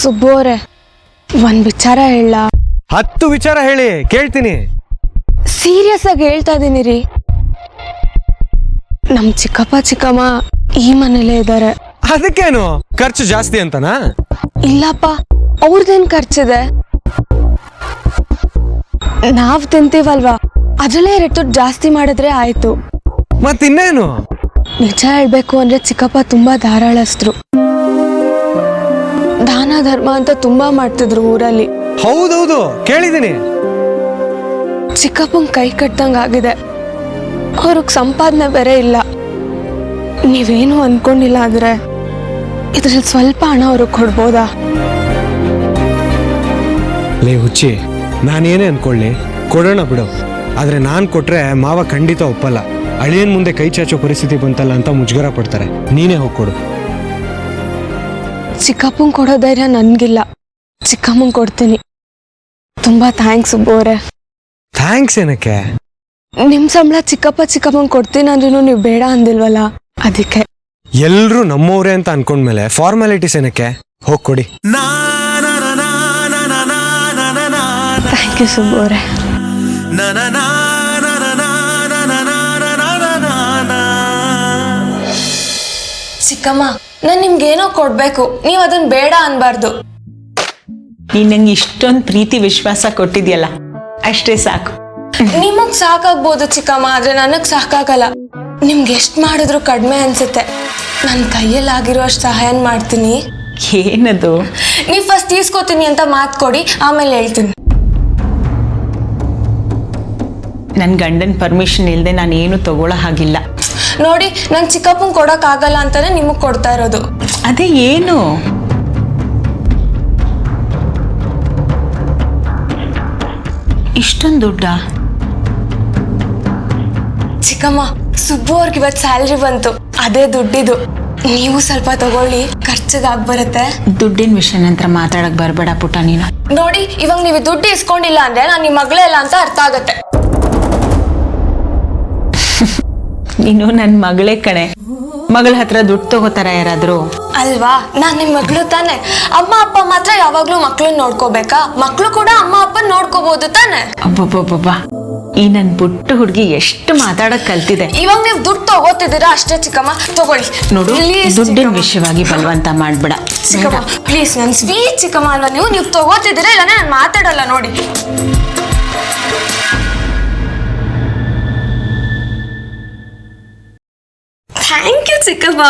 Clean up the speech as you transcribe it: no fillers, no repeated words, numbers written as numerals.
ಸುಬ್ಬು ಅವರೇ, ಒಂದ್ ವಿಚಾರ ಹೇಳ. 10 ವಿಚಾರ ಹೇಳಿ, ಕೇಳ್ತೀನಿ. ಸೀರಿಯಸ್ ಆಗಿ ಹೇಳ್ತಾ ಇದೀನಿ ರೀ. ನಮ್ ಚಿಕ್ಕಪ್ಪ ಚಿಕ್ಕಮ್ಮ ಈ ಮನೇಲೇ ಇದ್ದಾರೆ. ಅದಕ್ಕೇನು ಖರ್ಚು ಜಾಸ್ತಿ ಅಂತನಾ? ಇಲ್ಲಪ್ಪ, ಅವ್ರದ್ದೇನ್ ಖರ್ಚಿದೆ? ನಾವ್ ತಿಂತೀವಲ್ವಾ, ಅದ್ರಲ್ಲೇ 2 ತುತ್ತು ಜಾಸ್ತಿ ಮಾಡಿದ್ರೆ ಆಯ್ತು. ಮತ್ತಿನ್ನೇನು? ನಿಜ ಹೇಳ್ಬೇಕು ಅಂದ್ರೆ ಚಿಕ್ಕಪ್ಪ ತುಂಬಾ ಧಾರಾಳಸ್ಥರು. ದಾನ ಧರ್ಮ ಅಂತ ತುಂಬಾ ಮಾಡ್ತಿದ್ರು ಊರಲ್ಲಿ. ಹೌದೌದು, ಕೇಳಿದೀನಿ. ಚಿಕ್ಕಪ್ಪಂಗ್ ಕೈ ಕಟ್ಟಂಗ್ ಆಗಿದೆ. ಅವ್ರಿಗೆ ಸಂಪಾದನೆ ಬೇರೆ ಇಲ್ಲ. ನೀವೇನು ಅನ್ಕೊಂಡಿಲ್ಲ ಅಂದ್ರೆ ಇದ್ರಲ್ಲಿ ಸ್ವಲ್ಪ ಹಣ ಅವ್ರಿಗೆ ಕೊಡ್ಬೋದಾ? ಲೇ ಹುಚ್ಚಿ, ನಾನೇನೇ ಅನ್ಕೊಳ್ಳಿ, ಕೊಡೋಣ ಬಿಡು. ಆದ್ರೆ ನಾನ್ ಕೊಟ್ರೆ ಮಾವ ಖಂಡಿತ ಒಪ್ಪಲ್ಲ. ಅಳಿಯನ್ ಮುಂದೆ ಕೈ ಚಾಚೋ ಪರಿಸ್ಥಿತಿ ಬಂತಲ್ಲ ಅಂತ ಮುಜುಗರ ಪಡ್ತಾರೆ. ನೀನೇ ಹೋಗ್ಕೊಡು. ಚಿಕ್ಕಪ್ಪಂಗ್ ಕೊಡೋ ಧೈರ್ಯ ನನ್ಗಿಲ್ಲ. ಚಿಕ್ಕಮ್ಮಂಗ್ ಕೊಡ್ತೀನಿ. ತುಂಬಾ ಥ್ಯಾಂಕ್ಸ್ ಸುಬ್ಬು ಅವರೇ. ಥ್ಯಾಂಕ್ಸ್ ಏನಕ್ಕೆ? ನಿಮ್ ಸಂಬಳ ಚಿಕ್ಕಪ್ಪ ಚಿಕ್ಕಮ್ಮಂಗ್ ಕೊಡ್ತೀನಿ ಅಂದ್ರೂ ನೀವು ಬೇಡ ಅಂದಿಲ್ವಲ್ಲ, ಅದಕ್ಕೆ. ಎಲ್ರು ನಮ್ಮವ್ರೆ ಅಂತ ಅನ್ಕೊಂಡ್ಮೇಲೆ ಫಾರ್ಮಾಲಿಟೀಸ್ ಏನಕ್ಕೆ? ಹೋಗ್ಕೊಡಿ. ಥ್ಯಾಂಕ್ ಯು ಸುಬ್ಬು ಅವರೇ. ಚಿಕ್ಕಮ್ಮ, ನಾನ್ ನಿಮ್ಗೇನೋ ಕೊಡ್ಬೇಕು, ನೀವ್ ಅದನ್ನ ಬೇಡ ಅನ್ಬಾರ್ದು. ನೀನ್ ನಂಗೆ ಇಷ್ಟೊಂದು ಪ್ರೀತಿ ವಿಶ್ವಾಸ ಕೊಟ್ಟಿದ್ಯಲ್ಲ, ಅಷ್ಟೇ ಸಾಕು. ನಿಮಗ್ ಸಾಕಾಗ್ಬೋದು ಚಿಕ್ಕಮ್ಮ, ಆದ್ರೆ ನನಗ್ ಸಾಕಾಗಲ್ಲ. ನಿಮ್ಗೆ ಎಷ್ಟ್ ಮಾಡಿದ್ರು ಕಡಿಮೆ ಅನ್ಸುತ್ತೆ. ನನ್ ಕೈಯಲ್ಲಾಗಿರೋ ಅಷ್ಟು ಸಹಾಯ ಮಾಡ್ತೀನಿ. ಏನದು? ನೀವ್ ಫಸ್ಟ್ ಈಸ್ಕೋತೀನಿ ಅಂತ ಮಾತ್ ಕೊಡಿ, ಆಮೇಲೆ ಹೇಳ್ತೀನಿ. ನನ್ ಗಂಡನ್ ಪರ್ಮಿಷನ್ ಇಲ್ದೆ ನಾನು ಏನು ತಗೊಳ್ಳೋ ಹಾಗಿಲ್ಲ. ನೋಡಿ, ನನ್ ಚಿಕ್ಕಪ್ಪಂಗ್ ಕೊಡಕ್ ಆಗಲ್ಲ ಅಂತಾನೆ ನಿಮಗ್ ಕೊಡ್ತಾ ಇರೋದು. ಅದೇ ಏನು? ಇಷ್ಟೊಂದು ದುಡ್ಡ? ಚಿಕ್ಕಮ್ಮ, ಸುಬ್ಬು ಅವ್ರಿಗೆ ಇವತ್ತು ಸ್ಯಾಲ್ರಿ ಬಂತು, ಅದೇ ದುಡ್ಡಿದು. ನೀವು ಸ್ವಲ್ಪ ತಗೊಳ್ಳಿ, ಖರ್ಚಿಗಾಗ್ ಬರುತ್ತೆ. ದುಡ್ಡಿನ ವಿಷಯ ನಂತರ ಮಾತಾಡಕ್ ಬರ್ಬೇಡ ಪುಟ್ಟ ನೀನು. ನೋಡಿ, ಇವಾಗ ನೀವು ದುಡ್ಡು ಇಸ್ಕೊಂಡಿಲ್ಲ ಅಂದ್ರೆ ನಾನು ನಿಮ್ಮ ಮಗಳೇ ಇಲ್ಲ ಅಂತ ಅರ್ಥ ಆಗತ್ತೆ. ನೀನು ನನ್ ಮಗಳೇ ಕಣೆ. ಮಗಳ ಹತ್ರ ದುಡ್ಡು ತಗೋತಾರ ಯಾರಾದ್ರೂ? ಅಲ್ವಾ, ನಾನ್ ನಿಮ್ ಮಗಳು ತಾನೆ. ಅಮ್ಮ ಅಪ್ಪ ಮಾತ್ರ ಯಾವಾಗ್ಲೂ ಮಕ್ಳನ್ನ ನೋಡ್ಕೋಬೇಕಾ? ಮಕ್ಳು ಕೂಡ ಅಮ್ಮ ಅಪ್ಪನ್ ನೋಡ್ಕೋಬಹುದು ತಾನೆ? ಅಬ್ಬಬ್ಬಬ್ಬ, ಈ ನನ್ ಪುಟ್ಟ ಹುಡುಗಿ ಎಷ್ಟು ಮಾತಾಡಕ್ ಕಲ್ತಿದೆ. ಇವಾಗ ನೀವು ದುಡ್ಡು ತಗೋತಿದ್ದೀರಾ ಅಷ್ಟೇ ಚಿಕ್ಕಮ್ಮ, ತಗೊಳ್ಳಿ. ನೋಡು, ದುಡ್ಡಿನ ವಿಷಯವಾಗಿ ಬಲವಂತ ಮಾಡ್ಬೇಡ ಚಿಕ್ಕಮ್ಮ. ಪ್ಲೀಸ್, ನನ್ ಸ್ವೀಟ್ ಚಿಕ್ಕಮ್ಮ ಅಲ್ವಾ ನೀವು ತಗೋತಿದ್ದೀರಾ, ಇಲ್ಲ ನಾನು ಮಾತಾಡಲ್ಲ ನೋಡಿ. ಥ್ಯಾಂಕ್ ಯು ಚಿಕ್ಕಮ್ಮ.